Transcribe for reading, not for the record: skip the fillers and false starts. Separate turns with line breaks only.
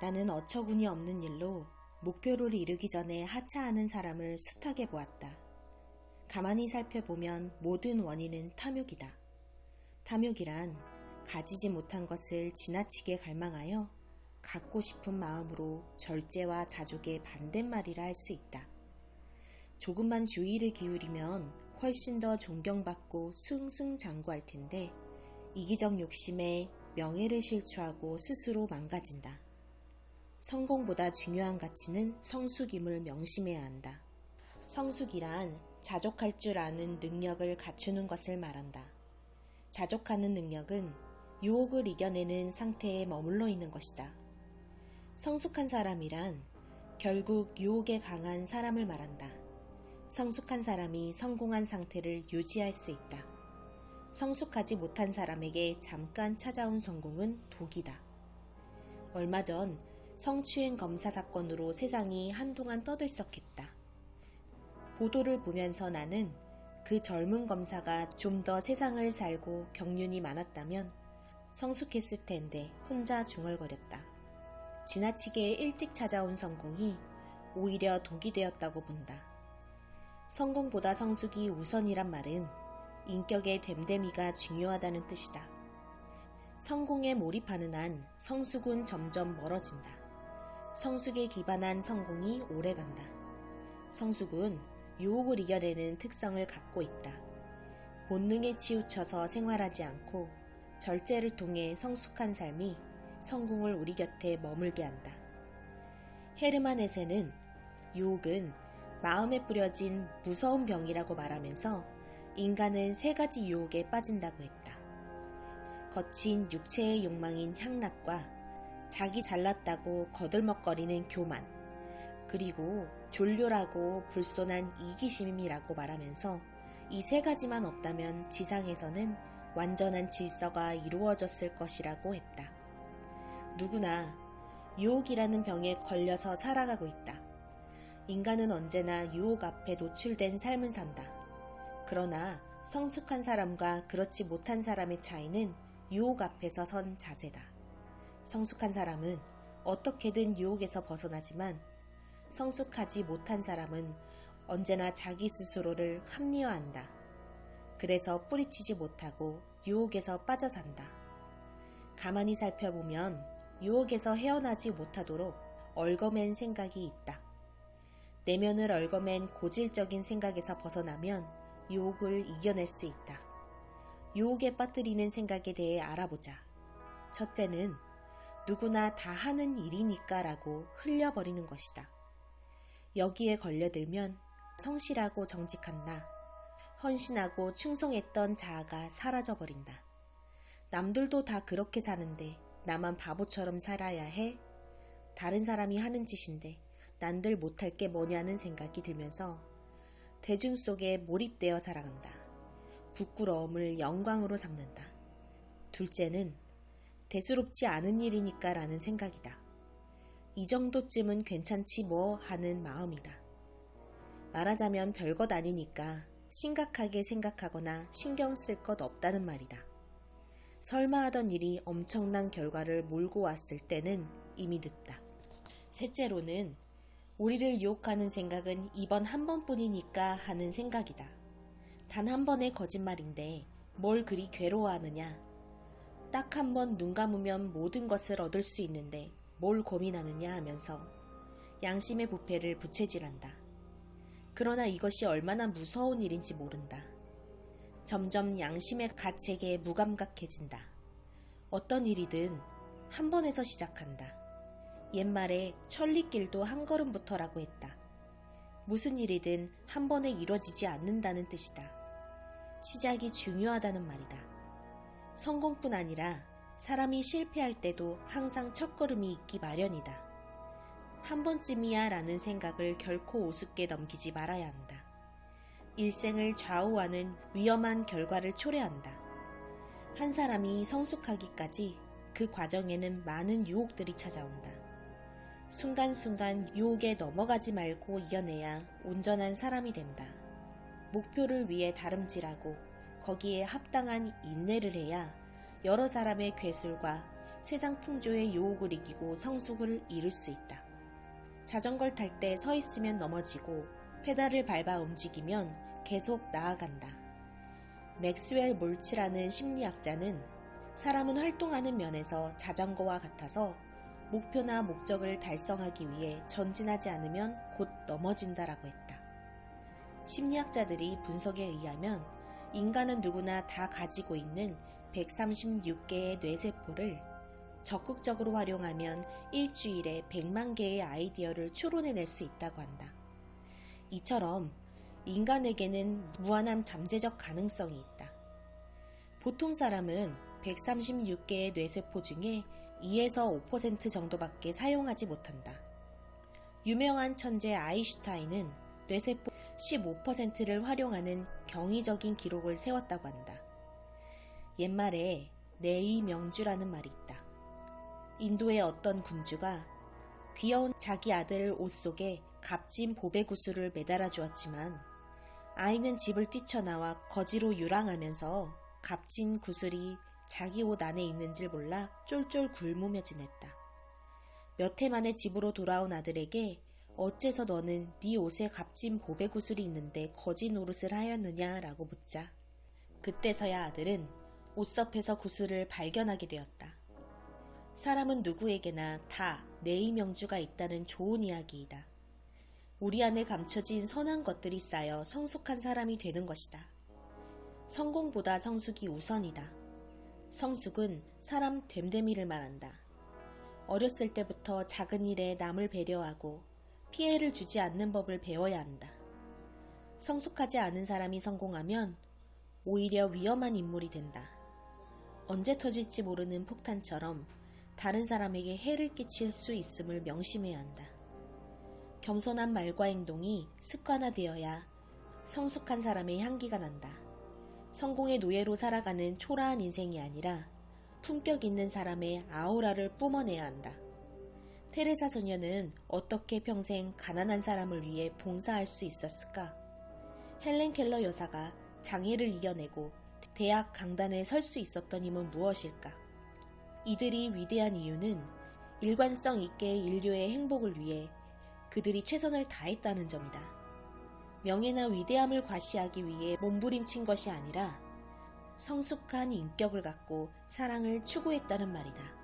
나는 어처구니 없는 일로 목표를 이루기 전에 하차하는 사람을 숱하게 보았다. 가만히 살펴보면 모든 원인은 탐욕이다. 탐욕이란 가지지 못한 것을 지나치게 갈망하여 갖고 싶은 마음으로 절제와 자족의 반대말이라 할 수 있다. 조금만 주의를 기울이면 훨씬 더 존경받고 승승장구할 텐데 이기적 욕심에 명예를 실추하고 스스로 망가진다. 성공보다 중요한 가치는 성숙임을 명심해야 한다. 성숙이란 자족할 줄 아는 능력을 갖추는 것을 말한다. 자족하는 능력은 유혹을 이겨내는 상태에 머물러 있는 것이다. 성숙한 사람이란 결국 유혹에 강한 사람을 말한다. 성숙한 사람이 성공한 상태를 유지할 수 있다. 성숙하지 못한 사람에게 잠깐 찾아온 성공은 독이다. 얼마 전 성추행 검사 사건으로 세상이 한동안 떠들썩했다. 보도를 보면서 나는 그 젊은 검사가 좀 더 세상을 살고 경륜이 많았다면 성숙했을 텐데 혼자 중얼거렸다. 지나치게 일찍 찾아온 성공이 오히려 독이 되었다고 본다. 성공보다 성숙이 우선이란 말은 인격의 됨됨이가 중요하다는 뜻이다. 성공에 몰입하는 한 성숙은 점점 멀어진다. 성숙에 기반한 성공이 오래간다. 성숙은 유혹을 이겨내는 특성을 갖고 있다. 본능에 치우쳐서 생활하지 않고 절제를 통해 성숙한 삶이 성공을 우리 곁에 머물게 한다. 헤르만 헤세는 유혹은 마음에 뿌려진 무서운 병이라고 말하면서 인간은 세 가지 유혹에 빠진다고 했다. 거친 육체의 욕망인 향락과 자기 잘났다고 거들먹거리는 교만, 그리고 졸렬하고 불손한 이기심이라고 말하면서 이 세 가지만 없다면 지상에서는 완전한 질서가 이루어졌을 것이라고 했다. 누구나 유혹이라는 병에 걸려서 살아가고 있다. 인간은 언제나 유혹 앞에 노출된 삶을 산다. 그러나 성숙한 사람과 그렇지 못한 사람의 차이는 유혹 앞에서 선 자세다. 성숙한 사람은 어떻게든 유혹에서 벗어나지만 성숙하지 못한 사람은 언제나 자기 스스로를 합리화한다. 그래서 뿌리치지 못하고 유혹에서 빠져 산다. 가만히 살펴보면 유혹에서 헤어나지 못하도록 얽어맨 생각이 있다. 내면을 얽어맨 고질적인 생각에서 벗어나면 유혹을 이겨낼 수 있다. 유혹에 빠뜨리는 생각에 대해 알아보자. 첫째는 누구나 다 하는 일이니까 라고 흘려버리는 것이다. 여기에 걸려들면 성실하고 정직한 나, 헌신하고 충성했던 자아가 사라져버린다. 남들도 다 그렇게 사는데 나만 바보처럼 살아야 해? 다른 사람이 하는 짓인데 난들 못할 게 뭐냐는 생각이 들면서 대중 속에 몰입되어 살아간다. 부끄러움을 영광으로 삼는다. 둘째는 대수롭지 않은 일이니까 라는 생각이다. 이 정도쯤은 괜찮지 뭐 하는 마음이다. 말하자면 별것 아니니까 심각하게 생각하거나 신경 쓸 것 없다는 말이다. 설마 하던 일이 엄청난 결과를 몰고 왔을 때는 이미 늦다. 셋째로는 우리를 유혹하는 생각은 이번 한 번뿐이니까 하는 생각이다. 단 한 번의 거짓말인데 뭘 그리 괴로워하느냐. 딱 한 번 눈 감으면 모든 것을 얻을 수 있는데 뭘 고민하느냐 하면서 양심의 부패를 부채질한다. 그러나 이것이 얼마나 무서운 일인지 모른다. 점점 양심의 가책에 무감각해진다. 어떤 일이든 한 번에서 시작한다. 옛말에 천리길도 한 걸음부터라고 했다. 무슨 일이든 한 번에 이루어지지 않는다는 뜻이다. 시작이 중요하다는 말이다. 성공뿐 아니라 사람이 실패할 때도 항상 첫걸음이 있기 마련이다. 한 번쯤이야 라는 생각을 결코 우습게 넘기지 말아야 한다. 일생을 좌우하는 위험한 결과를 초래한다. 한 사람이 성숙하기까지 그 과정에는 많은 유혹들이 찾아온다. 순간순간 유혹에 넘어가지 말고 이겨내야 온전한 사람이 된다. 목표를 위해 다름질하고 거기에 합당한 인내를 해야 여러 사람의 괴술과 세상 풍조의 유혹을 이기고 성숙을 이룰 수 있다. 자전거를 탈 때 서 있으면 넘어지고 페달을 밟아 움직이면 계속 나아간다. 맥스웰 몰츠라는 심리학자는 사람은 활동하는 면에서 자전거와 같아서 목표나 목적을 달성하기 위해 전진하지 않으면 곧 넘어진다라고 했다. 심리학자들이 분석에 의하면 인간은 누구나 다 가지고 있는 136개의 뇌세포를 적극적으로 활용하면 일주일에 100만 개의 아이디어를 추론해낼 수 있다고 한다. 이처럼 인간에게는 무한한 잠재적 가능성이 있다. 보통 사람은 136개의 뇌세포 중에 2에서 5% 정도밖에 사용하지 못한다. 유명한 천재 아인슈타인은 뇌세포 15%를 활용하는 경이적인 기록을 세웠다고 한다. 옛말에 내의명주라는 말이 있다. 인도의 어떤 군주가 귀여운 자기 아들 옷 속에 값진 보배 구슬을 매달아 주었지만 아이는 집을 뛰쳐나와 거지로 유랑하면서 값진 구슬이 자기 옷 안에 있는 줄 몰라 쫄쫄 굶으며 지냈다. 몇 해 만에 집으로 돌아온 아들에게 어째서 너는 네 옷에 값진 보배 구슬이 있는데 거지 노릇을 하였느냐라고 묻자 그때서야 아들은 옷섭에서 구슬을 발견하게 되었다. 사람은 누구에게나 다 내의명주가 있다는 좋은 이야기이다. 우리 안에 감춰진 선한 것들이 쌓여 성숙한 사람이 되는 것이다. 성공보다 성숙이 우선이다. 성숙은 사람 됨됨이를 말한다. 어렸을 때부터 작은 일에 남을 배려하고 피해를 주지 않는 법을 배워야 한다. 성숙하지 않은 사람이 성공하면 오히려 위험한 인물이 된다. 언제 터질지 모르는 폭탄처럼 다른 사람에게 해를 끼칠 수 있음을 명심해야 한다. 겸손한 말과 행동이 습관화되어야 성숙한 사람의 향기가 난다. 성공의 노예로 살아가는 초라한 인생이 아니라 품격 있는 사람의 아우라를 뿜어내야 한다. 테레사 소녀는 어떻게 평생 가난한 사람을 위해 봉사할 수 있었을까? 헬렌 켈러 여사가 장애를 이겨내고 대학 강단에 설 수 있었던 힘은 무엇일까? 이들이 위대한 이유는 일관성 있게 인류의 행복을 위해 그들이 최선을 다했다는 점이다. 명예나 위대함을 과시하기 위해 몸부림친 것이 아니라 성숙한 인격을 갖고 사랑을 추구했다는 말이다.